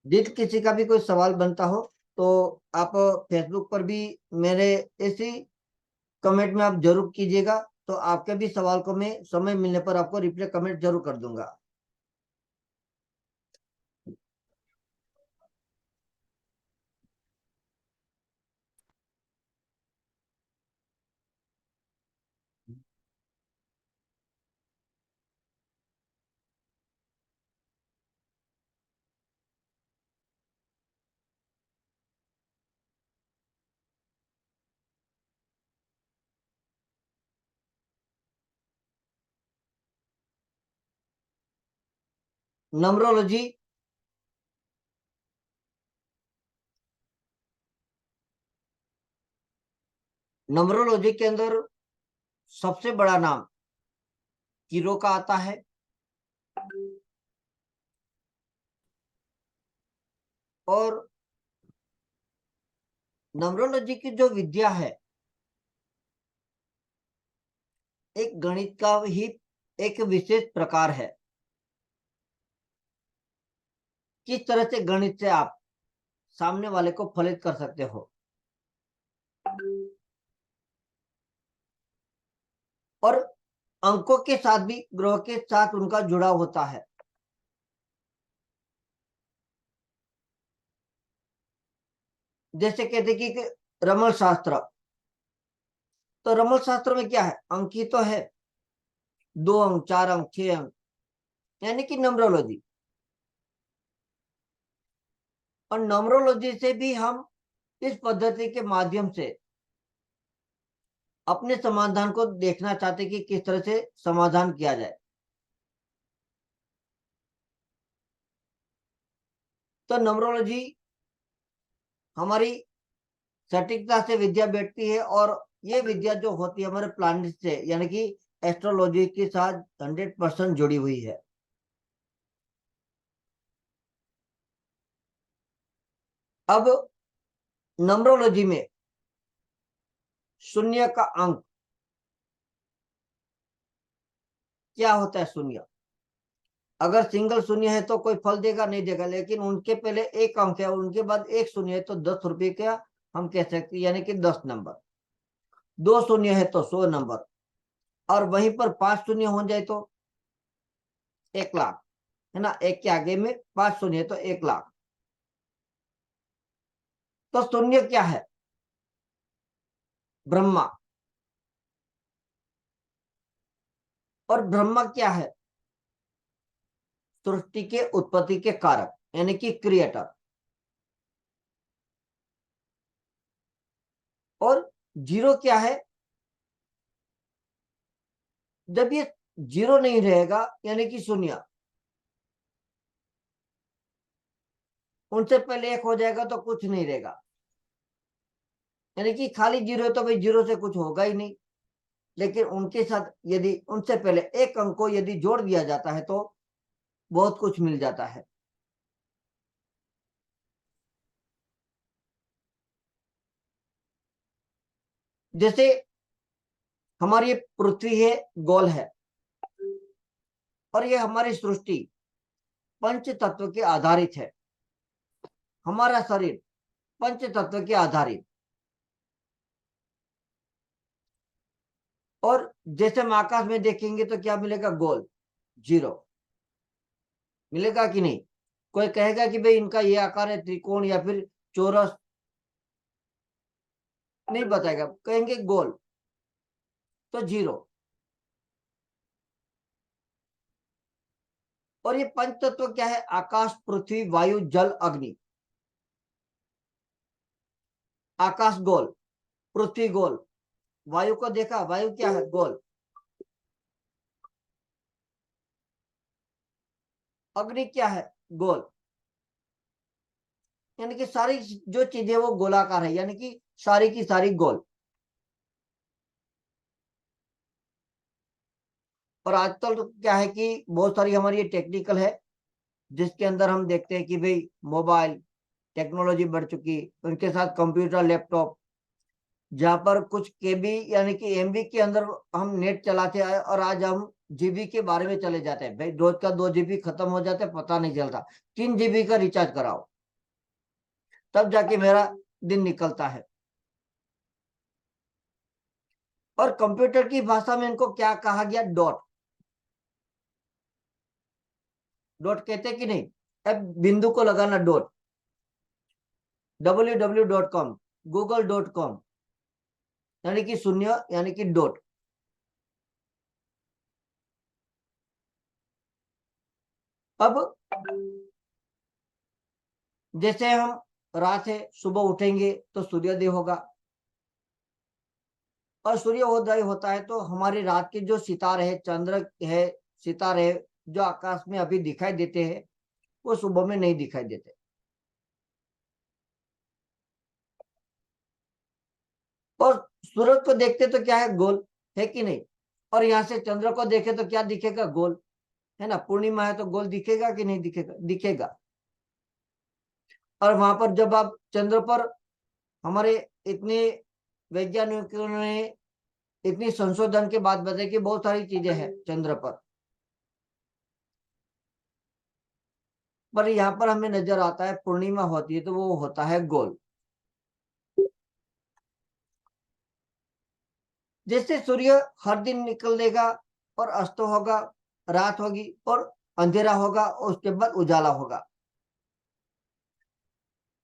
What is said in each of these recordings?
यदि किसी का भी कोई सवाल बनता हो तो आप फेसबुक पर भी मेरे इसी कमेंट में आप जरूर कीजिएगा, तो आपके भी सवाल को मैं समय मिलने पर आपको रिप्लाई कमेंट जरूर कर दूंगा। नम्रोलॉजी नम्रोलॉजी के अंदर सबसे बड़ा नाम कीरो का आता है। और नम्रोलॉजी की जो विद्या है, एक गणित का ही एक विशेष प्रकार है। किस तरह से गणित से आप सामने वाले को फलित कर सकते हो, और अंकों के साथ भी ग्रह के साथ उनका जुड़ाव होता है। जैसे कहते कि रमल शास्त्र, तो रमल शास्त्र में क्या है, अंक ही तो है, 2 अंक, 4 अंक, 6 अंक, यानी कि नंबरोलॉजी। और नंबरोलॉजी से भी हम इस पद्धति के माध्यम से अपने समाधान को देखना चाहते कि किस तरह से समाधान किया जाए। तो नंबरोलॉजी हमारी सटीकता से विद्या बैठती है, और ये विद्या जो होती है हमारे प्लानिट से यानी कि एस्ट्रोलॉजी के साथ 100% जुड़ी हुई है। अब नंबरोलॉजी में शून्य का अंक क्या होता है? शून्य, अगर सिंगल शून्य है तो कोई फल देगा नहीं देगा, लेकिन उनके पहले एक अंक है और उनके बाद एक शून्य है तो 10 रुपये का हम कह सकते हैं, यानी कि 10 नंबर। 2 शून्य है तो 100 नंबर, और वहीं पर 5 शून्य हो जाए तो 1 लाख, है ना। एक के आगे में 5 शून्य है तो 1 लाख। तो शून्य क्या है? ब्रह्मा। और ब्रह्मा क्या है? सृष्टि के उत्पत्ति के कारक, यानी कि क्रिएटर। और जीरो क्या है? जब ये जीरो नहीं रहेगा, यानी कि शून्य, उनसे पहले एक हो जाएगा तो कुछ नहीं रहेगा, यानी कि खाली जीरो है तो भाई जीरो से कुछ होगा ही नहीं। लेकिन उनके साथ यदि उनसे पहले एक अंक को यदि जोड़ दिया जाता है तो बहुत कुछ मिल जाता है। जैसे हमारी ये पृथ्वी है, गोल है, और ये हमारी सृष्टि पंच तत्व के आधारित है। हमारा शरीर पंच तत्व के आधारित। और जैसे हम आकाश में देखेंगे तो क्या मिलेगा? गोल, जीरो मिलेगा कि नहीं? कोई कहेगा कि भाई इनका ये आकार है, त्रिकोण या फिर चौरस? नहीं बताएगा, कहेंगे गोल, तो जीरो। और ये पंच तत्व क्या है? आकाश, पृथ्वी, वायु, जल, अग्नि। आकाश गोल, पृथ्वी गोल, वायु को देखा, वायु क्या है? गोल। अग्नि क्या है? गोल। यानी कि सारी जो चीजें वो गोलाकार है, यानी कि सारी की सारी गोल। और आजकल तो क्या है कि बहुत सारी हमारी ये टेक्निकल है, जिसके अंदर हम देखते हैं कि भाई मोबाइल टेक्नोलॉजी बढ़ चुकी, उनके साथ कंप्यूटर, लैपटॉप, जहाँ पर कुछ केबी यानी कि एमबी के अंदर हम नेट चलाते आए, और आज हम जीबी के बारे में चले जाते हैं। भाई रोज का 2 जीबी खत्म हो जाता है, पता नहीं चलता। 3 जीबी का रिचार्ज कराओ। तब जाके मेरा दिन निकलता है। और कंप्यूटर की भाषा में इनको क्या कहा गया? डॉट। डॉट कहते कि नहीं? अब बिंदु को लगाना डॉट। www.com, google.com, यानी कि शून्य, यानी कि डॉट। अब जैसे हम रात है, सुबह उठेंगे तो सूर्योदय होगा, और सूर्योदय होता है तो हमारी रात के जो सितारे है, चंद्र है, सितारे है, जो आकाश में अभी दिखाई देते हैं, वो सुबह में नहीं दिखाई देते। और सूरज को देखते तो क्या है? गोल है कि नहीं? और यहाँ से चंद्र को देखे तो क्या दिखेगा? गोल है ना। पूर्णिमा है तो गोल दिखेगा कि नहीं दिखेगा? दिखेगा। और वहां पर जब आप चंद्र पर, हमारे इतने वैज्ञानिकों ने इतनी संशोधन के बाद बताया कि बहुत सारी चीजें हैं चंद्र पर यहाँ पर हमें नजर आता है पूर्णिमा होती है तो वो होता है गोल। जैसे सूर्य हर दिन निकलेगा और अस्त होगा, रात होगी और अंधेरा होगा, और उसके बाद उजाला होगा।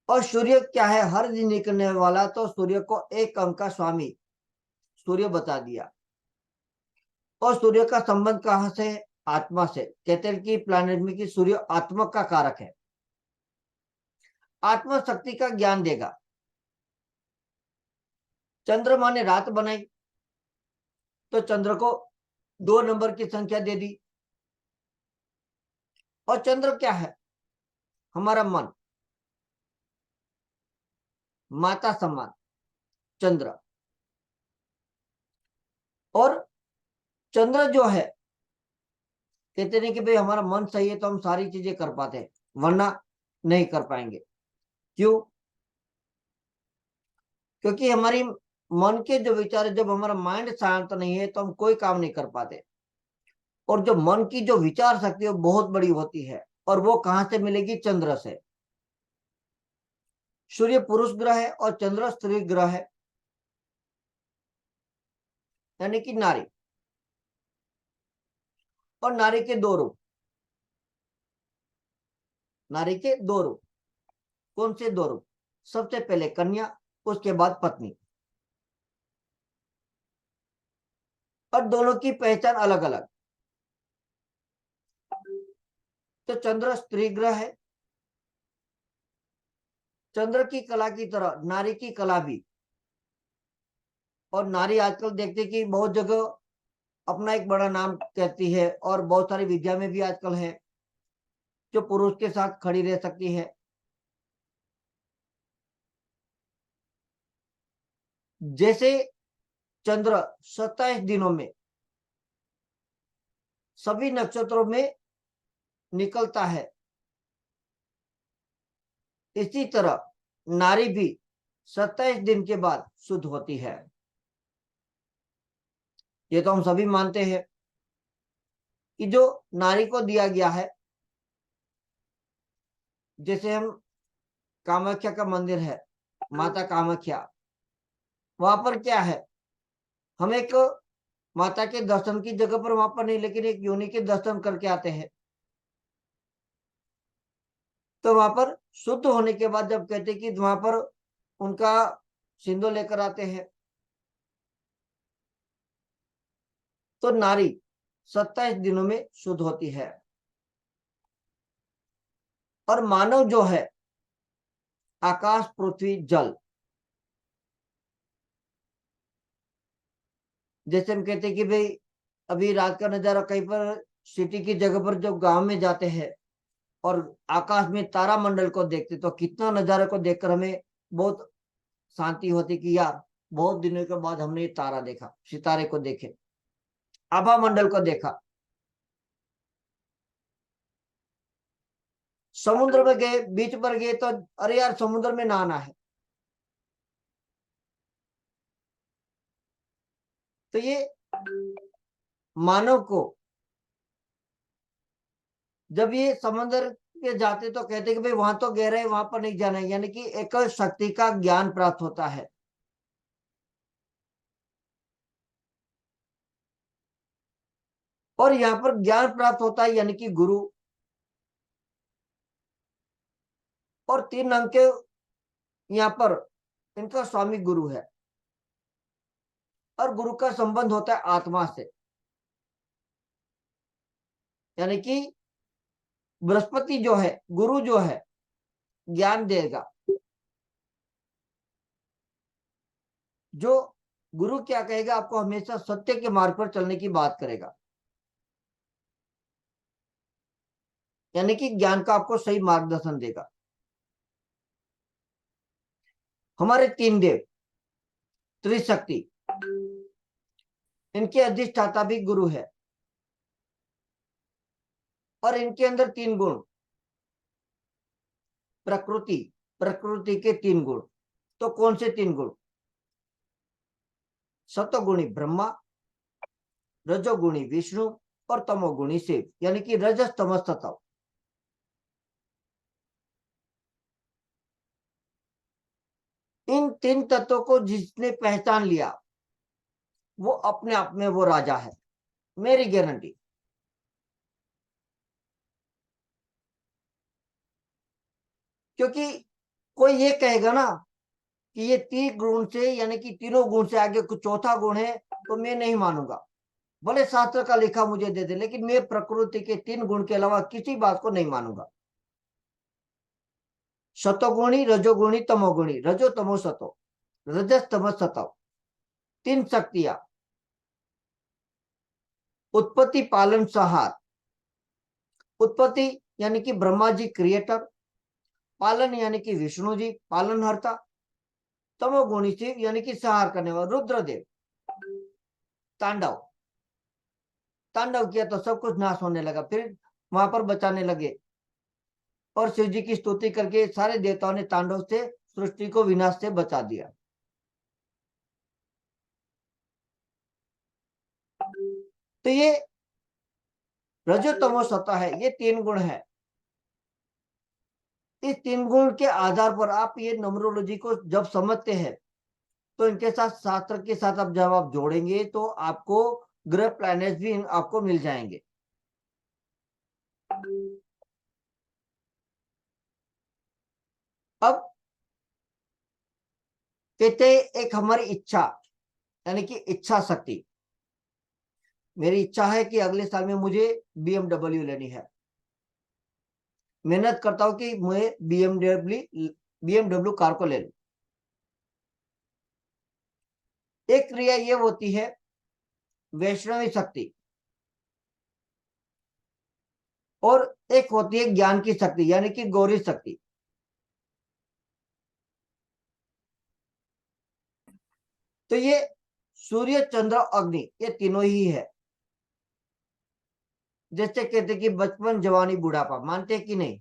और सूर्य क्या है? हर दिन निकलने वाला, तो सूर्य को एक अंक का स्वामी सूर्य बता दिया। और सूर्य का संबंध कहाँ से है? आत्मा से। कहते हैं कि प्लानिट में कि सूर्य आत्मा का कारक है, आत्मा शक्ति का ज्ञान देगा। चंद्रमा ने रात बनाई तो चंद्र को 2 नंबर की संख्या दे दी। और चंद्र क्या है? हमारा मन, माता समान चंद्र। और चंद्र जो है, कहते नहीं कि भाई हमारा मन सही है तो हम सारी चीजें कर पाते हैं, वरना नहीं कर पाएंगे। क्यों? क्योंकि हमारी मन के जो विचार है, जब हमारा माइंड शांत नहीं है तो हम कोई काम नहीं कर पाते। और जो मन की जो विचार शक्ति है वो बहुत बड़ी होती है, और वो कहां से मिलेगी? चंद्र से। सूर्य पुरुष ग्रह है और चंद्र स्त्री ग्रह है, यानी कि नारी। और नारी के 2 रूप, नारी के 2 रूप। कौन से 2 रूप? सबसे पहले कन्या, उसके बाद पत्नी। और दोनों की पहचान अलग अलग। तो चंद्र स्त्री ग्रह है। चंद्र की कला की तरह नारी की कला भी। और नारी आजकल देखते कि बहुत जगह अपना एक बड़ा नाम कहती है, और बहुत सारी विद्या में भी आजकल है जो पुरुष के साथ खड़ी रह सकती है। जैसे चंद्र 27 दिनों में सभी नक्षत्रों में निकलता है, इसी तरह नारी भी 27 दिन के बाद शुद्ध होती है। ये तो हम सभी मानते हैं कि जो नारी को दिया गया है, जैसे हम कामाख्या का मंदिर है, माता कामाख्या, वहां पर क्या है? हम एक माता के दर्शन की जगह पर वहां पर नहीं, लेकिन एक योनि के दर्शन करके आते हैं। तो वहां पर शुद्ध होने के बाद जब कहते कि वहां पर उनका सिंदूर लेकर आते हैं, तो नारी 27 दिनों में शुद्ध होती है। और मानव जो है, आकाश पृथ्वी जल। जैसे हम कहते हैं कि भाई अभी रात का नजारा कहीं पर सिटी की जगह पर जब गांव में जाते हैं और आकाश में तारा मंडल को देखते, तो कितना नजारे को देखकर हमें बहुत शांति होती कि यार बहुत दिनों के बाद हमने ये तारा देखा, सितारे को देखे, आभा मंडल को देखा। समुद्र में गए, बीच पर गए तो अरे यार समुद्र में नहाना है। तो ये मानव को जब ये समंदर पे जाते तो कहते कि भाई वहां तो गहरा है, वहां पर नहीं जाना है, यानी कि एक शक्ति का ज्ञान प्राप्त होता है। और यहाँ पर ज्ञान प्राप्त होता है यानी कि गुरु, और 3 अंक के यहाँ पर इनका स्वामी गुरु है, और गुरु का संबंध होता है आत्मा से, यानी कि बृहस्पति जो है, गुरु जो है, ज्ञान देगा। जो गुरु क्या कहेगा, आपको हमेशा सत्य के मार्ग पर चलने की बात करेगा, यानी कि ज्ञान का आपको सही मार्गदर्शन देगा। हमारे 3 देव त्रिशक्ति, इनके अधिष्ठाता भी गुरु है, और इनके अंदर 3 गुण, प्रकृति, प्रकृति के 3 गुण। तो कौन से 3 गुण? सतोगुणी ब्रह्मा, रजोगुणी विष्णु, और तमोगुणी शिव, यानी कि रजस तमस सतव। इन 3 तत्वों को जिसने पहचान लिया, वो अपने आप में वो राजा है, मेरी गारंटी। क्योंकि कोई ये कहेगा ना कि ये 3 गुण से, यानी कि तीनों गुण से आगे कुछ चौथा गुण है, तो मैं नहीं मानूंगा। भले शास्त्र का लिखा मुझे दे दे, लेकिन मैं प्रकृति के 3 गुण के अलावा किसी बात को नहीं मानूंगा। सतोगुणी, रजोगुणी, तमोगुणी, रजो तमो सतो, रजस तमस सतो, 3 शक्तियां। उत्पत्ति पालन संहार। उत्पत्ति यानी कि ब्रह्मा जी क्रिएटर, पालन यानी कि विष्णु जी पालनहर्ता, तमोगुणी शिव यानी कि संहार करने वाला रुद्रदेव। तांडव, तांडव किया तो सब कुछ नाश होने लगा, फिर वहां पर बचाने लगे, और शिव जी की स्तुति करके सारे देवताओं ने तांडव से सृष्टि को विनाश से बचा दिया। तो ये रजो तमो सत्ता है, ये 3 गुण है। इस 3 गुण के आधार पर आप ये न्यूमरोलॉजी को जब समझते हैं, तो इनके साथ शास्त्र के साथ आप जब आप जोड़ेंगे, तो आपको ग्रह प्लैनेट्स भी आपको मिल जाएंगे। अब कहते हैं एक हमारी इच्छा, यानी कि इच्छा शक्ति। मेरी इच्छा है कि अगले साल में मुझे BMW लेनी है। मेहनत करता हूं कि मैं बीएमडब्ल्यू कार को ले लूं। एक क्रिया ये होती है वैष्णवी शक्ति, और एक होती है ज्ञान की शक्ति, यानी कि गौरी शक्ति। तो ये सूर्य चंद्र अग्नि, ये तीनों ही है। जैसे कहते कि बचपन जवानी बुढ़ापा, मानते कि नहीं?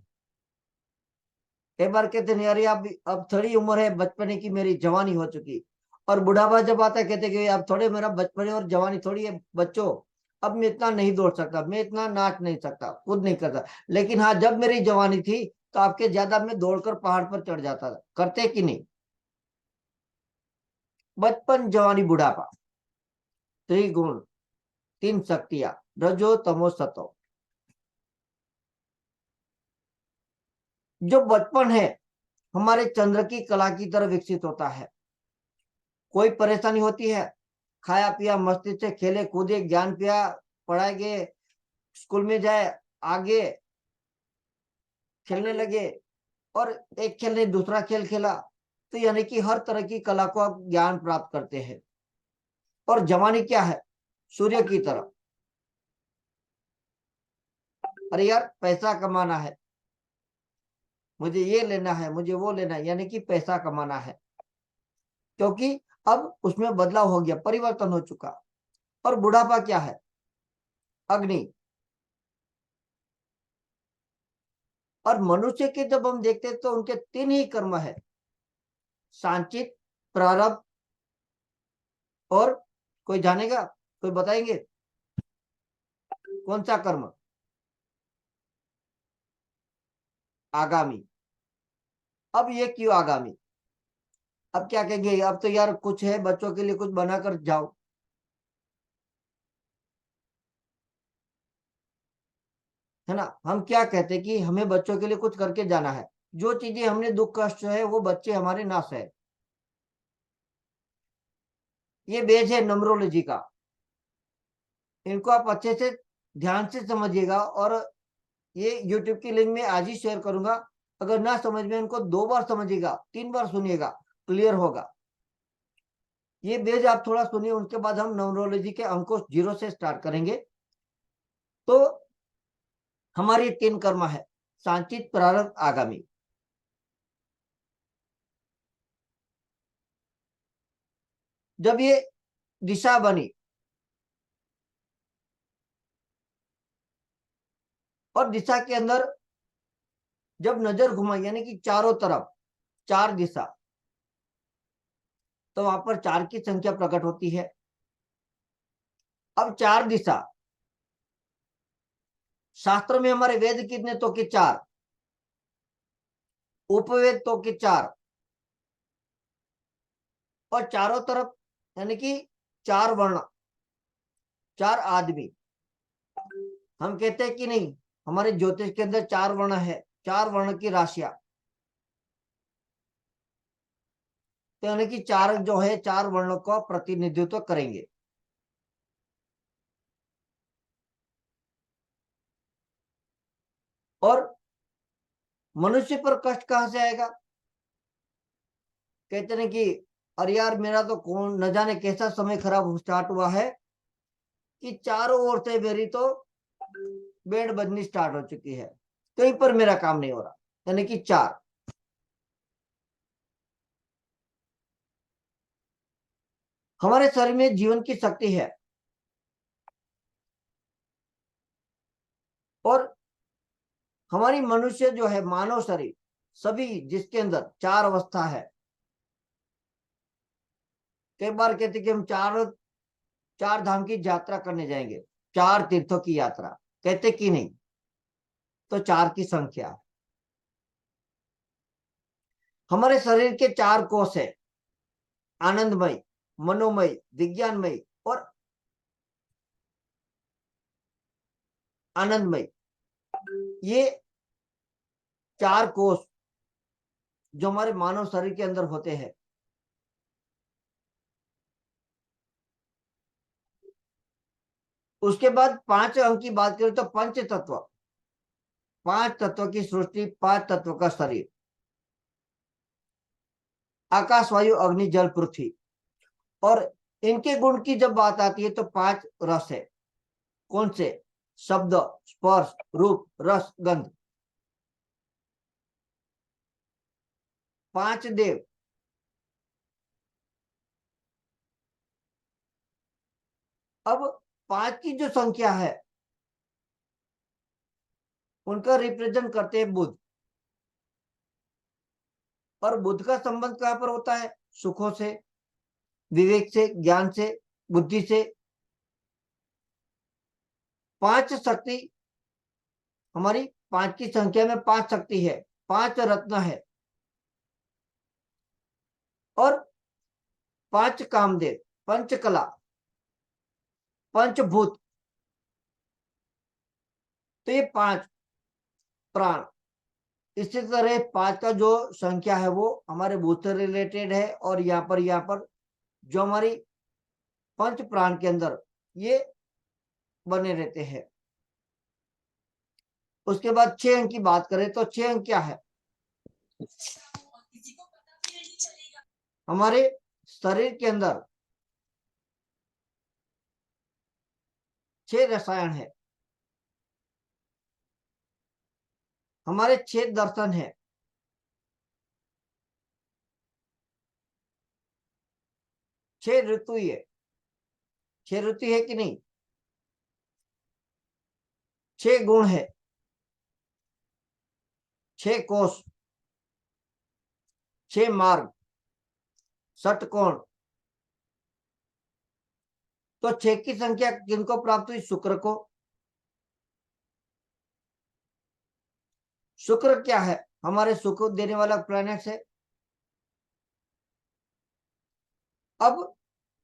कई बार कहते नहीं, अरे अब थोड़ी उम्र है बचपने की, मेरी जवानी हो चुकी। और बुढ़ापा जब आता है कहते कि अब थोड़े मेरा बचपन है और जवानी थोड़ी है बच्चों, अब मैं इतना नहीं दौड़ सकता, मैं इतना नाच नहीं सकता, खुद नहीं करता। लेकिन हाँ, जब मेरी जवानी थी तो आपके ज्यादा मैं दौड़कर पहाड़ पर चढ़ जाता था। करते कि नहीं? बचपन जवानी बुढ़ापा, 3 गुण, 3 शक्तियां, रजो तमो सतो। जो बचपन है हमारे चंद्र की कला की तरह विकसित होता है। कोई परेशानी होती है, खाया पिया मस्ती से खेले कूदे, ज्ञान पिया, पढ़ाए गए, स्कूल में जाए, आगे खेलने लगे, और एक खेल ने दूसरा खेल खेला, तो यानी कि हर तरह की कला को आप ज्ञान प्राप्त करते हैं। और जवानी क्या है? सूर्य की तरह, अरे यार पैसा कमाना है, मुझे ये लेना है, मुझे वो लेना है, यानी कि पैसा कमाना है। क्योंकि अब उसमें बदलाव हो गया, परिवर्तन हो चुका। और बुढ़ापा क्या है? अग्नि। और मनुष्य के जब हम देखते हैं तो उनके 3 ही कर्म है, संचित, प्रारब्ध, और कोई जानेगा? कोई बताएंगे कौन सा कर्म? आगामी। अब ये क्यों आगामी? अब क्या कहेंगे, अब तो यार कुछ है, बच्चों के लिए कुछ बनाकर जाओ। है ना, हम क्या कहते हैं कि हमें बच्चों के लिए कुछ करके जाना है। जो चीजें हमने दुख कष्ट है वो बच्चे हमारे ना सहे। ये बेस है नम्रोलॉजी का। इनको आप अच्छे से ध्यान से समझिएगा, और ये यूट्यूब की लिंक में आज ही शेयर करूंगा। अगर ना समझ में, इनको 2 बार समझिएगा, 3 बार सुनिएगा, क्लियर होगा। ये बेस आप थोड़ा सुनिए, उसके बाद हम न्यूमरोलॉजी के अंकों 0 से स्टार्ट करेंगे। तो हमारी 3 कर्म है, संचित, प्रारब्ध, आगामी। जब ये दिशा बनी और दिशा के अंदर जब नजर घुमाई, यानी कि चारों तरफ 4 दिशा, तो वहां पर 4 की संख्या प्रकट होती है। अब 4 दिशा, शास्त्रों में हमारे वेद कितने, तो के 4, उपवेद तो के 4, और चारों तरफ यानी कि 4 वर्ण, 4 आदमी। हम कहते हैं कि नहीं, हमारे ज्योतिष के अंदर 4 वर्ण है, 4 वर्ण की राशियां। तो यानी कि 4 जो है, 4 वर्णों का प्रतिनिधित्व करेंगे। और मनुष्य पर कष्ट कहां से आएगा? कहते हैं कि अरे यार, मेरा तो कौन न जाने कैसा समय खराब स्टार्ट हुआ है कि चारों ओर से मेरी तो बेड बजनी स्टार्ट हो चुकी है, कहीं पर मेरा काम नहीं हो रहा। यानी कि 4। हमारे शरीर में जीवन की शक्ति है, और हमारी मनुष्य जो है, मानव शरीर, सभी जिसके अंदर 4 अवस्था है। कई बार कहते कि हम 4 धाम की यात्रा करने जाएंगे, 4 तीर्थों की यात्रा, कहते कि नहीं, तो 4 की संख्या। हमारे शरीर के 4 कोष है, आनंदमय, मनोमय, विज्ञानमय और आनंदमय। ये 4 कोष जो हमारे मानव शरीर के अंदर होते हैं। उसके बाद 5 अंक की बात करें तो पंच तत्व, 5 तत्व की सृष्टि, 5 तत्व का शरीर, आकाश, वायु, अग्नि, जल, पृथ्वी। और इनके गुण की जब बात आती है तो 5 रस है। कौन से? शब्द, स्पर्श, रूप, रस, गंध। 5 देव। अब 5 की जो संख्या है, उनका रिप्रेजेंट करते हैं बुध। और बुध का संबंध कहां पर होता है? सुखों से, विवेक से, ज्ञान से, बुद्धि से। 5 शक्ति हमारी, 5 की संख्या में 5 शक्ति है, 5 रत्न है, और 5 कामदेव, पंचकला, पंचभूत। तो ये 5 प्राण। इसी तरह 5 का जो संख्या है वो हमारे भूत से रिलेटेड है, और यहाँ पर जो हमारी पंच प्राण के अंदर ये बने रहते हैं। उसके बाद 6 अंक की बात करें तो 6 अंक क्या है? हमारे शरीर के अंदर 6 रसायन है, हमारे 6 दर्शन है, 6 ऋतु है। 6 ऋतु है कि नहीं? 6 गुण है, 6 कोष, 6 मार्ग, षटकोण। तो 6 की संख्या किनको प्राप्त हुई? शुक्र को। शुक्र क्या है? हमारे सुख देने वाला प्लैनेट है। अब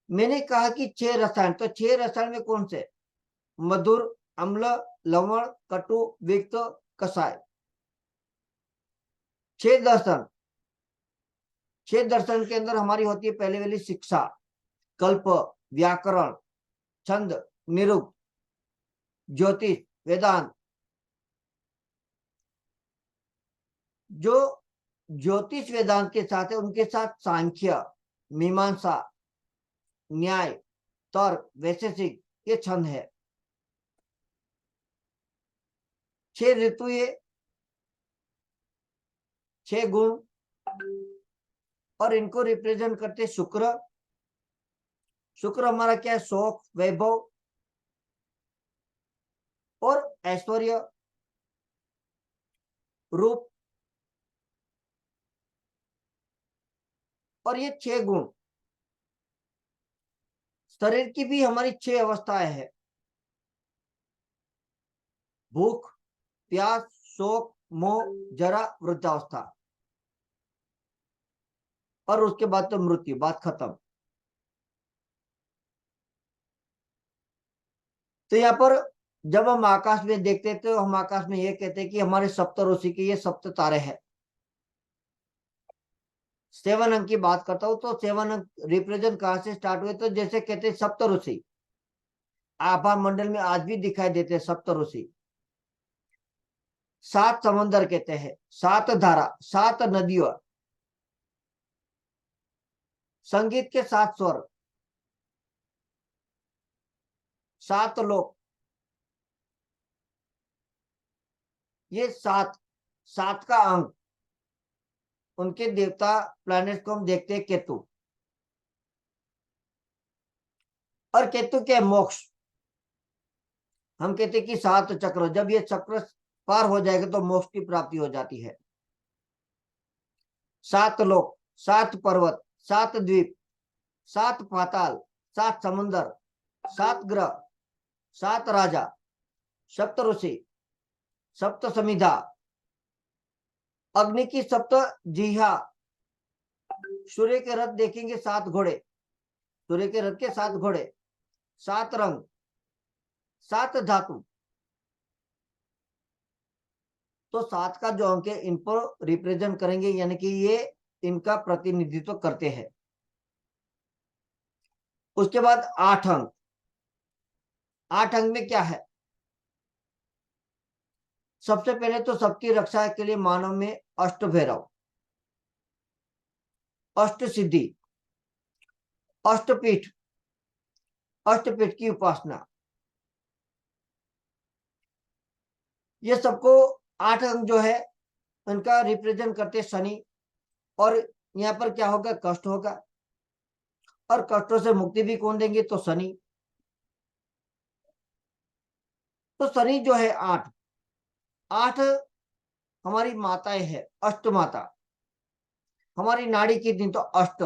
मैंने कहा कि 6 रसायन, तो 6 रसायन में कौन से? मधुर, अम्ल, लवण, कटु, विक्त, कषाय। 6 दर्शन। 6 दर्शन के अंदर हमारी होती है पहले वाली शिक्षा, कल्प, व्याकरण, छंद, निरुक्त, ज्योतिष, वेदांत। जो ज्योतिष वेदांत के साथ है उनके साथ सांख्य, मीमांसा, न्याय, तर्क, वैशेषिक, ये छंद है। 6 ऋतु, ये 6 गुण, और इनको रिप्रेजेंट करते शुक्र। शुक्र हमारा क्या है? शौक, वैभव और ऐश्वर्य, रूप। और ये 6 गुण, शरीर की भी हमारी 6 अवस्थाएं हैं। भूख, प्यास, शोक, मोह, जरा, वृद्धावस्था, और उसके बाद तो मृत्यु, बात खत्म। तो यहाँ पर जब हम आकाश में देखते हैं तो हम आकाश में ये कहते हैं कि हमारे सप्त ऋषि के ये सप्त तारे हैं। 7 अंक की बात करता हूं तो 7 अंक रिप्रेजेंट कहां से स्टार्ट हुए? तो जैसे कहते हैं सप्त ऋषि, आभा मंडल में आज भी दिखाई देते हैं सप्त ऋषि। 7 समंदर कहते हैं, 7 धारा, 7 नदियों, संगीत के 7 स्वर, 7 लोक, ये 7 का अंक। उनके देवता प्लैनेट को हम देखते हैं केतु। और केतु के मोक्ष, हम कहते हैं कि 7 चक्र, जब ये चक्र पार हो जाएगा तो मोक्ष की प्राप्ति हो जाती है। 7 लोक, 7 पर्वत, 7 द्वीप, 7 पाताल, 7 समुन्दर, 7 ग्रह, 7 राजा, सप्त ऋषि, सप्त समिधा, अग्नि की सप्त जिहा, सूर्य के रथ देखेंगे 7 घोड़े, सूर्य के रथ के 7 घोड़े, 7 रंग, 7 धातु। तो 7 का जो अंक है इनको रिप्रेजेंट करेंगे, यानी कि ये इनका प्रतिनिधित्व करते हैं। उसके बाद 8 अंक। 8 अंक में क्या है? सबसे पहले तो सबकी रक्षा के लिए मानव में अष्ट भैरव, अष्ट सिद्धि, अष्टपीठ, अष्टपीठ की उपासना, ये सबको 8 अंक जो है उनका रिप्रेजेंट करते शनि। और यहाँ पर क्या होगा? कष्ट होगा, और कष्टों से मुक्ति भी कौन देंगे? तो शनि। तो शनि जो है 8, 8 हमारी माताएं हैं, अष्ट माता। हमारी नाड़ी कितनी? तो अष्ट।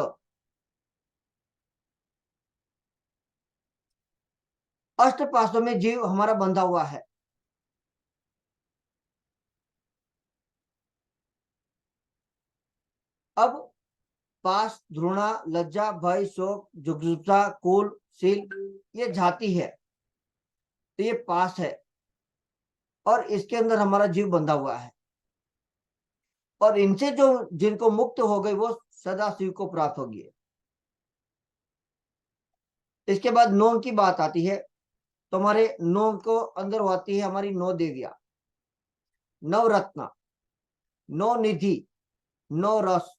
अष्ट पाशों में जीव हमारा बंधा हुआ है। अब पास, ध्रुणा, लज्जा, भय, शोक, जुगजुप्सा, कुल, शील, ये जाति है। तो ये पास है, और इसके अंदर हमारा जीव बंधा हुआ है। और इनसे जो जिनको मुक्त हो गई वो सदा शिव को प्राप्त होगी। इसके बाद 9 की बात आती है, तो हमारे 9 को अंदर होती है हमारी 9 देवियां, नवरत्न, 9 निधि, 9 रस,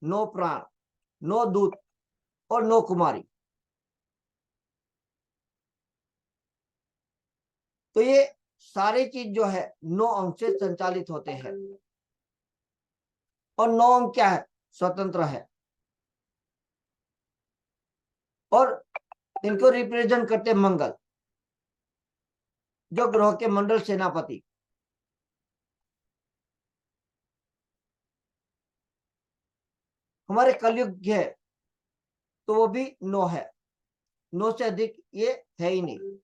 9 प्राण, 9 दूत, और 9 कुमारी। तो ये सारे चीज जो है 9 अंक से संचालित होते हैं। और 9 अंक क्या है? स्वतंत्र है, और इनको रिप्रेजेंट करते मंगल, जो ग्रह के मंडल सेनापति। हमारे कलयुग है तो वो भी 9 है, 9 से अधिक ये है ही नहीं।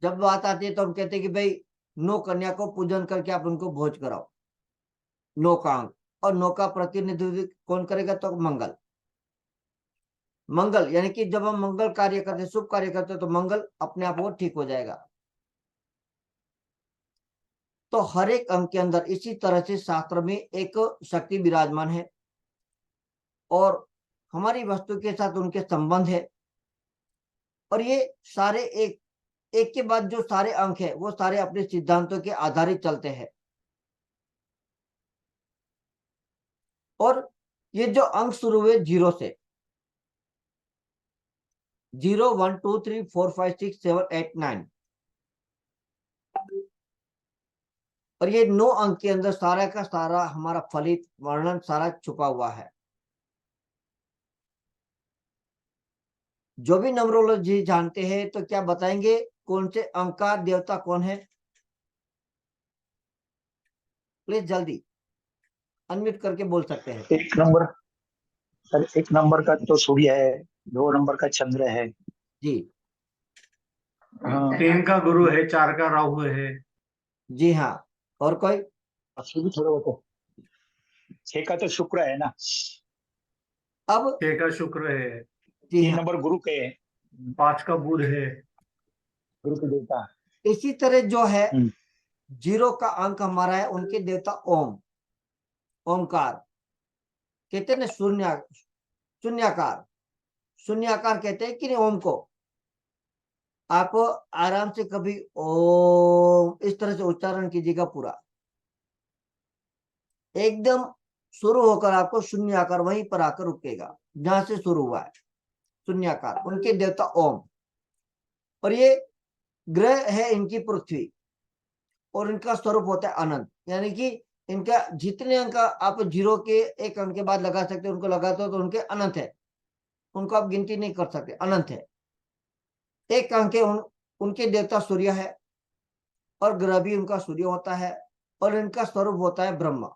जब बात आती है तो हम कहते हैं कि भाई 9 कन्या को पूजन करके आप उनको भोज कराओ, 9 का अंक। और 9 का प्रतिनिधित्व कौन करेगा? तो मंगल। मंगल यानी कि जब हम मंगल कार्य करते, शुभ कार्य करते, तो मंगल अपने आप वो ठीक हो जाएगा। तो हर एक अंक के अंदर इसी तरह से शास्त्र में एक शक्ति विराजमान है और हमारी वस्तु के साथ उनके संबंध है। और ये सारे एक एक के बाद जो सारे अंक है वो सारे अपने सिद्धांतों के आधारित चलते हैं। और ये जो अंक शुरू हुए 0 से, 0 1 2 3 4 5 6 7 8 9, और ये 9 अंक के अंदर सारा का सारा हमारा फलित वर्णन सारा छुपा हुआ है। जो भी न्यूमरोलॉजी जानते हैं तो क्या बताएंगे कौन से अंक का देवता कौन है? प्लीज जल्दी अनम्यूट करके बोल सकते हैं। 1 नंबर सर, 1 नंबर का तो सूर्य है, 2 नंबर का चंद्र है, जी 3 का गुरु है, 4 का राहु है। जी हाँ, और कोई? भी थोड़ा बहुत 6 का तो शुक्र है ना। अब 6 का शुक्र है, जी 3 हाँ, नंबर गुरु के 5 का बुध है। गुरु के देवता। इसी तरह जो है हम्म। 0 का अंक हमारा है, उनके देवता ओम, ओमकार कहते हैं ना, शून्याकार, शून्याकार कहते हैं कि नहीं ओम को? आप आराम से कभी ओम इस तरह से उच्चारण कीजिएगा, पूरा एकदम शुरू होकर आपको शून्याकार वहीं पर आकर रुकेगा जहां से शुरू हुआ है, शून्याकार। उनके देवता ओम। और ये ग्रह है इनकी पृथ्वी, और इनका स्वरूप होता है अनंत, यानी कि इनका जितने अंक आप 0 के एक अंक के बाद लगा सकते हो, उनको लगाते हो तो उनके अनंत है, उनको आप गिनती नहीं कर सकते, अनंत है। एक अंक के उनके देवता सूर्य है, और ग्रह भी उनका सूर्य होता है, और इनका स्वरूप होता है ब्रह्मा।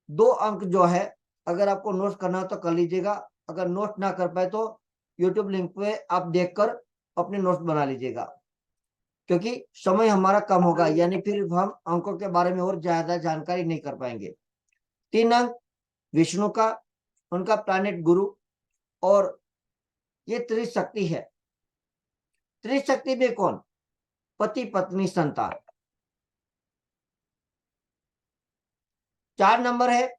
2 अंक जो है, अगर आपको नोट करना हो तो कर लीजिएगा, अगर नोट ना कर पाए तो यूट्यूब लिंक पे आप देखकर अपने नोट्स बना लीजिएगा, क्योंकि समय हमारा कम होगा, यानी फिर हम अंकों के बारे में और ज्यादा जानकारी नहीं कर पाएंगे। 3 अंक विष्णु का, उनका प्लैनेट गुरु, और ये त्रिशक्ति है। त्रिशक्ति में कौन? पति पत्नी संतान। 4 नंबर है,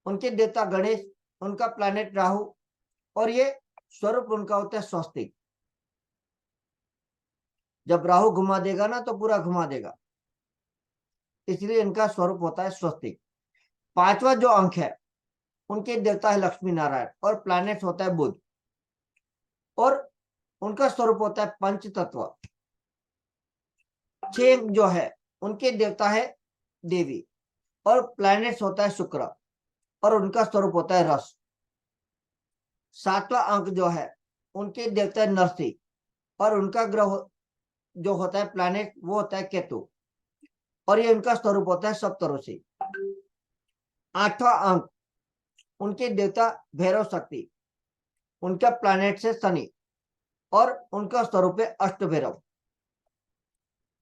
उनके देवता गणेश, उनका प्लैनेट राहु, और ये स्वरूप उनका होता है स्वस्तिक। जब राहु घुमा देगा ना तो पूरा घुमा देगा, इसलिए इनका स्वरूप होता है स्वस्तिक। 5वां जो अंक है, उनके देवता है लक्ष्मी नारायण, और प्लैनेट होता है बुध, और उनका स्वरूप होता है पंच तत्व। 6 जो है, उनके देवता है देवी, और प्लैनेट्स होता है शुक्र, और उनका स्वरूप होता है रस। 7वां अंक जो है, उनके देवता है नरसिंह, और उनका ग्रह जो होता है प्लैनेट वो होता है केतु, और ये उनका स्वरूप होता है सप्तऋषि। 8वां अंक, उनके देवता भैरव शक्ति, उनका प्लैनेट से शनि, और उनका स्वरूप है अष्ट भैरव।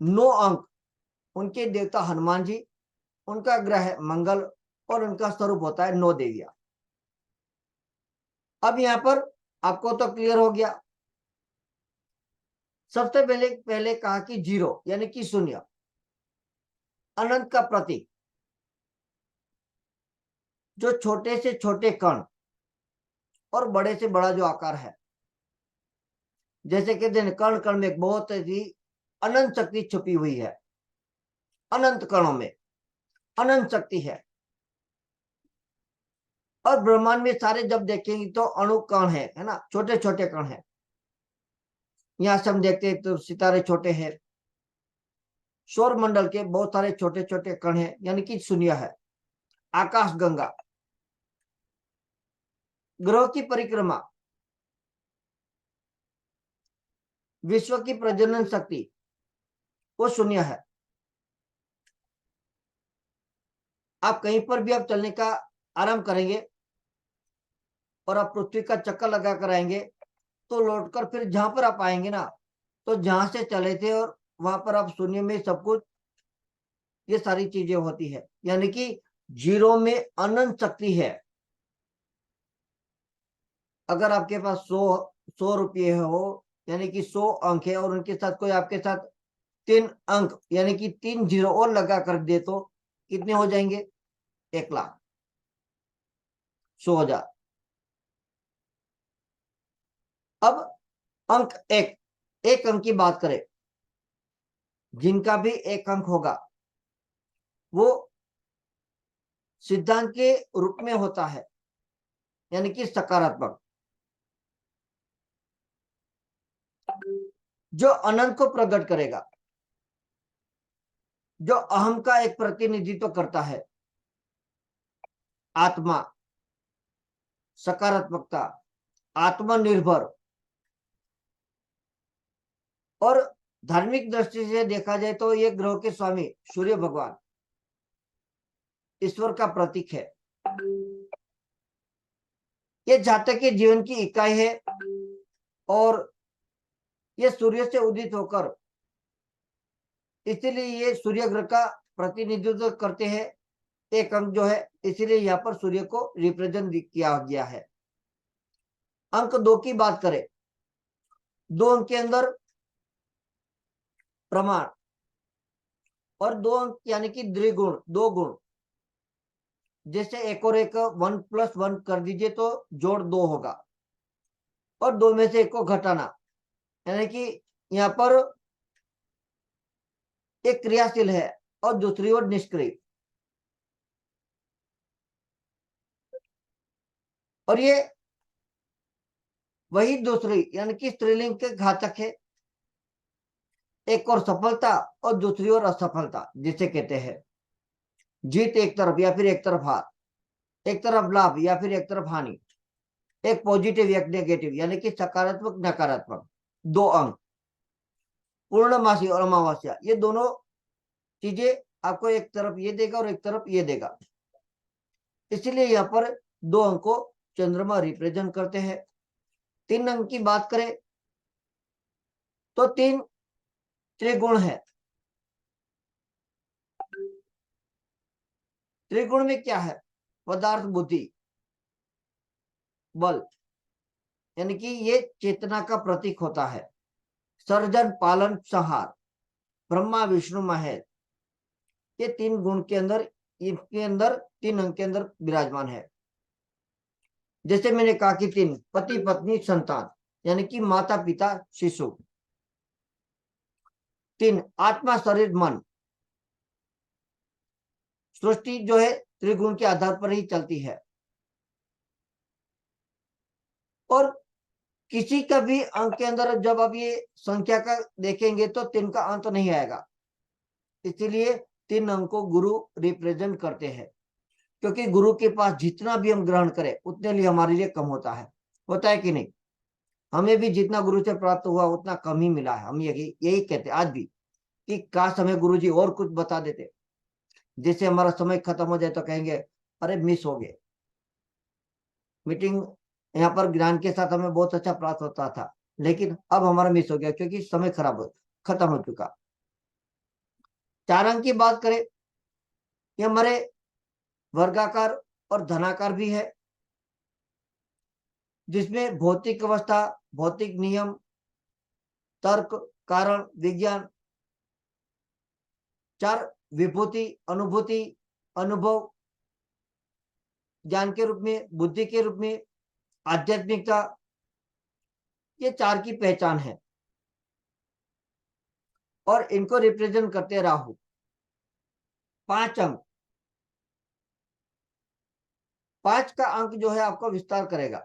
9 अंक, उनके देवता हनुमान जी, उनका ग्रह है मंगल, और उनका स्वरूप होता है 9 देवियां। अब यहां पर आपको तो क्लियर हो गया। सबसे पहले पहले कहा कि 0 यानी कि शून्य, अनंत का प्रतीक। जो छोटे से छोटे कण और बड़े से बड़ा जो आकार है, जैसे कहते हैं कण कण में बहुत ही अनंत शक्ति छुपी हुई है, अनंत कणों में अनंत शक्ति है। और ब्रह्मांड में सारे जब देखेंगे तो अणु कण है ना, छोटे छोटे कण है। यहां से हम देखते हैं तो सितारे छोटे हैं, सौर मंडल के बहुत सारे छोटे छोटे कण हैं, यानी कि शून्य है। आकाश गंगा, ग्रह की परिक्रमा, विश्व की प्रजनन शक्ति, वो शून्य है। आप कहीं पर भी आप चलने का आरंभ करेंगे और आप पृथ्वी का चक्कर लगा कर आएंगे, तो लौटकर फिर जहां पर आप आएंगे ना, तो जहां से चले थे और वहां पर अब शून्य में सब कुछ ये सारी चीजें होती है, यानी कि जीरो में अनंत शक्ति है। अगर आपके पास 100 रुपये हो, यानी कि 100 अंक है, और उनके साथ कोई आपके साथ 3 अंक यानी कि 3 जीरो और लगा कर दे, तो कितने हो जाएंगे? 1 लाख 100,000। अब अंक एक अंक की बात करें, जिनका भी 1 अंक होगा वो सिद्धांत के रूप में होता है, यानी कि सकारात्मक, जो अनंत को प्रकट करेगा, जो अहम का एक प्रतिनिधित्व करता है, आत्मा, सकारात्मकता, आत्मनिर्भर। और धार्मिक दृष्टि से देखा जाए तो ये ग्रह के स्वामी सूर्य भगवान ईश्वर का प्रतीक है। ये जातक के जीवन की इकाई है, और ये सूर्य से उदित होकर, इसीलिए ये सूर्य ग्रह का प्रतिनिधित्व करते हैं। 1 अंक जो है, इसीलिए यहाँ पर सूर्य को रिप्रेजेंट किया गया है। अंक 2 की बात करें, 2 अंक के अंदर प्रमाण, और 2 अंक यानी कि द्विगुण, 2 गुण। जैसे 1 और 1 1+1 कर दीजिए तो जोड़ 2 होगा, और 2 में से 1 को घटाना, यानी कि यहाँ पर एक क्रियाशील है और दूसरी ओर निष्क्रिय। और ये वही दूसरी यानी कि स्त्रीलिंग के घातक है। एक और सफलता और दूसरी ओर असफलता जिसे कहते हैं। जीत एक तरफ या फिर एक तरफ हार, एक तरफ लाभ या फिर एक तरफ हानि, एक पॉजिटिव एक नेगेटिव, यानी कि सकारात्मक नकारात्मक। 2 अंक, पूर्णमासी और अमावस्या, ये दोनों चीजें आपको एक तरफ ये देगा और एक तरफ ये देगा। इसलिए यहाँ पर 2 अंक को चंद्रमा रिप्रेजेंट करते हैं। 3 अंक की बात करें तो 3 त्रिगुण है। त्रिगुण में क्या है? पदार्थ, बुद्धि, बल, यानी कि ये चेतना का प्रतीक होता है। सर्जन, पालन, संहार, ब्रह्मा विष्णु महेश, ये 3 गुण के अंदर, इनके अंदर 3 अंक के अंदर विराजमान है। जैसे मैंने कहा कि 3 पति पत्नी संतान, यानी कि माता पिता शिशु। 3 आत्मा शरीर मन, सृष्टि जो है त्रिगुण के आधार पर ही चलती है। और किसी का भी अंक के अंदर जब आप ये संख्या का देखेंगे तो 3 का अंत नहीं आएगा। इसीलिए 3 अंक को गुरु रिप्रेजेंट करते हैं, क्योंकि गुरु के पास जितना भी हम ग्रहण करें उतने लिए हमारे लिए कम होता है कि नहीं? हमें भी जितना गुरु से प्राप्त हुआ उतना कम ही मिला है। हम यही कहते हैं आज भी कि काश हमें गुरु जी और कुछ बता देते। जैसे हमारा समय खत्म हो जाए तो कहेंगे अरे मिस हो गए, मीटिंग यहाँ पर ज्ञान के साथ हमें बहुत अच्छा प्राप्त होता था, लेकिन अब हमारा मिस हो गया क्योंकि समय खत्म हो चुका। 4 अंक की बात करें, ये हमारे वर्गाकार और धनाकार भी है, जिसमें भौतिक अवस्था, भौतिक नियम, तर्क, कारण, विज्ञान, 4 विभूति, अनुभूति, अनुभव, ज्ञान के रूप में, बुद्धि के रूप में, आध्यात्मिकता, ये 4 की पहचान है। और इनको रिप्रेजेंट करते हैं राहु। 5 अंक, 5 का अंक जो है आपको विस्तार करेगा,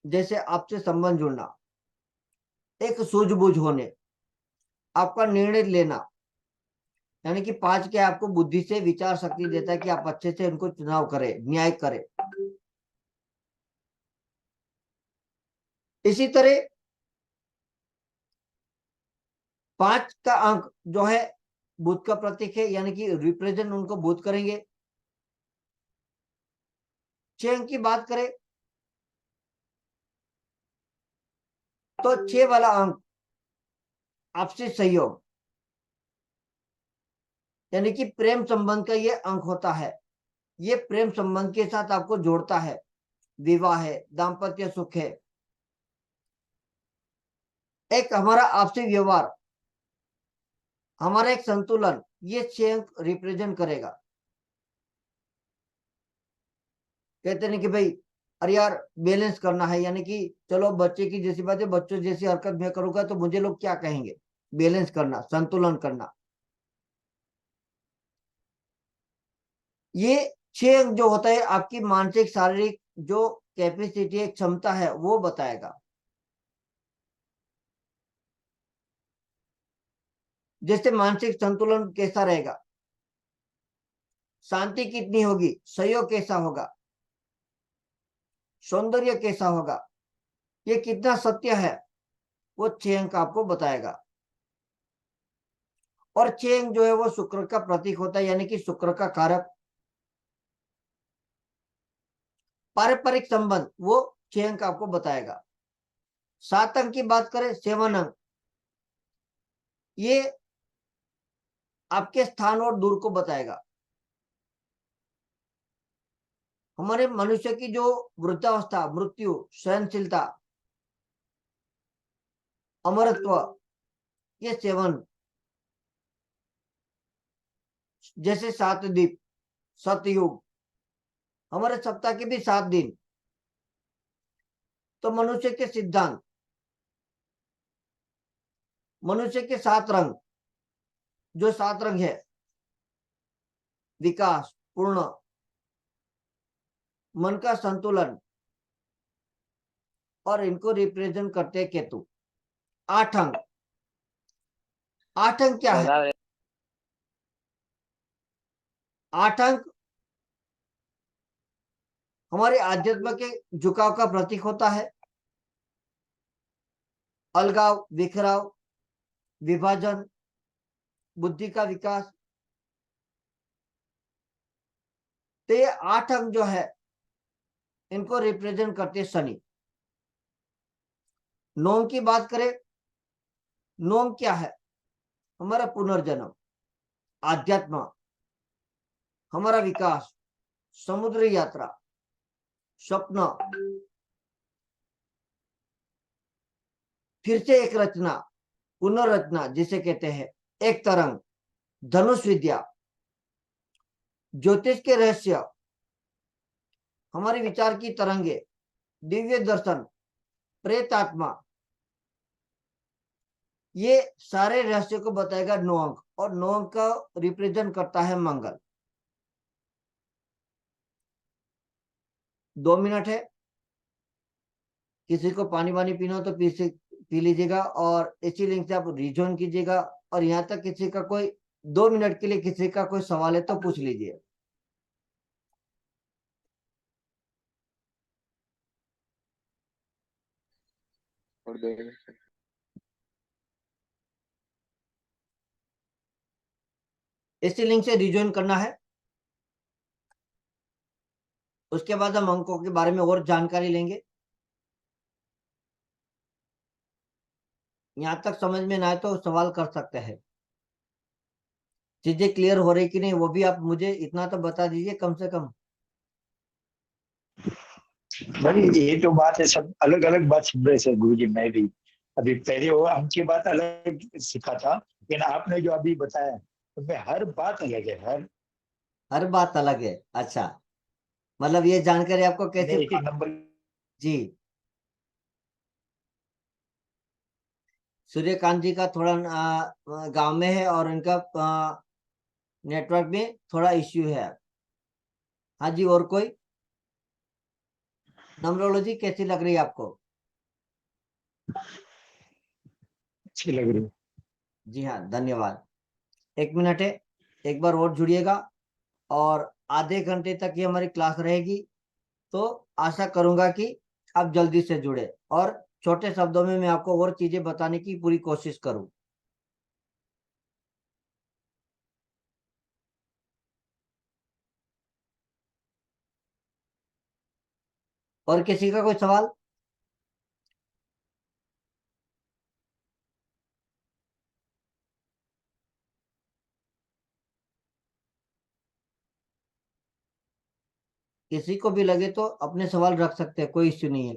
जैसे आपसे संबंध जुड़ना, एक सूझबूझ होने, आपका निर्णय लेना, यानी कि 5 के आपको बुद्धि से विचार शक्ति देता है कि आप अच्छे से उनको चुनाव करें, न्याय करें। इसी तरह 5 का अंक जो है बुध का प्रतीक है, यानी कि रिप्रेजेंट उनको बुध करेंगे। 6 अंक की बात करें तो 6 वाला अंक आपसी सहयोग, यानी कि प्रेम संबंध का ये अंक होता है। ये प्रेम संबंध के साथ आपको जोड़ता है। विवाह है, दाम्पत्य सुख है, एक हमारा आपसी व्यवहार, हमारा एक संतुलन, ये 6 अंक रिप्रेजेंट करेगा। कहते नहीं कि भाई अरे यार बैलेंस करना है, यानी कि चलो बच्चे की जैसी बात है, बच्चों जैसी हरकत मैं करूंगा तो मुझे लोग क्या कहेंगे। बैलेंस करना, संतुलन करना, ये 6 अंक जो होता है आपकी मानसिक शारीरिक जो कैपेसिटी है, क्षमता है, वो बताएगा। जैसे मानसिक संतुलन कैसा रहेगा, शांति कितनी होगी, सहयोग कैसा होगा, सौंदर्य कैसा होगा, ये कितना सत्य है, वो 6 अंक आपको बताएगा। और 6 अंक जो है वो शुक्र का प्रतीक होता है, यानी कि शुक्र का कारक। पारंपरिक संबंध वो 6 अंक आपको बताएगा। 7 अंक की बात करें, 7 अंक, ये आपके स्थान और दूर को बताएगा। हमारे मनुष्य की जो वृद्धावस्था, मृत्यु, सहनशीलता, अमरत्व, ये 7, जैसे 7 द्वीप, सतयुग, हमारे सप्ताह के भी 7 दिन। तो मनुष्य के सिद्धांत, मनुष्य के 7 रंग, जो 7 रंग है, विकास, पूर्ण, मन का संतुलन, और इनको रिप्रेजेंट करते हैं केतु। 8 अंक, 8 अंक क्या है, 8 अंक हमारे आध्यात्म के झुकाव का प्रतीक होता है। अलगाव, बिखराव, विभाजन, बुद्धि का विकास। तो ये 8 अंक जो है इनको रिप्रेजेंट करते हैं शनि। 9 की बात करें, 9 क्या है, हमारा पुनर्जन्म, आध्यात्म, हमारा विकास, समुद्र यात्रा, स्वप्न, फिर से एक रचना, पुनर्रचना जिसे कहते हैं, एक तरंग, धनुष विद्या, ज्योतिष के रहस्य, हमारे विचार की तरंगे, दिव्य दर्शन, प्रेतात्मा, ये सारे रहस्य को बताएगा 9 अंक। और 9 अंक का रिप्रेजेंट करता है मंगल। 2 मिनट है, किसी को पानी वानी पीना हो तो पी लीजिएगा, और इसी लिंक से आप रिजॉइन कीजिएगा। और यहाँ तक किसी का कोई 2 मिनट के लिए किसी का कोई सवाल है तो पूछ लीजिए। इसी लिंक से रिजॉइन करना है। उसके बाद हम अंकों के बारे में और जानकारी लेंगे। यहाँ तक समझ में ना आए तो सवाल कर सकते हैं। चीजें क्लियर हो रही कि नहीं वो भी आप मुझे इतना तो बता दीजिए कम से कम। भाई ये तो बात है, सब अलग अलग बात सुन रहे थे गुरु जी। मैं भी अभी पहले वो हमकी बात अलग सीखा था, लेकिन आपने जो अभी बताया उसमें हर बात अलग है। हर बात अलग है, अच्छा। मतलब ये जानकारी आपको कैसे एक एक नंबर। जी, सूर्यकांत जी का थोड़ा गांव में है और इनका नेटवर्क में थोड़ा इश्यू है। हाँ जी, और कोई? नम्रोलॉजी कैसी लग रही है आपको? अच्छी लग रही है। जी हाँ, धन्यवाद। 1 मिनट है, एक बार और जुड़िएगा। और आधे घंटे तक ये हमारी क्लास रहेगी, तो आशा करूंगा कि आप जल्दी से जुड़े और छोटे शब्दों में मैं आपको और चीजें बताने की पूरी कोशिश करूं। और किसी का कोई सवाल? किसी को भी लगे तो अपने सवाल रख सकते हैं, कोई इश्यू नहीं है।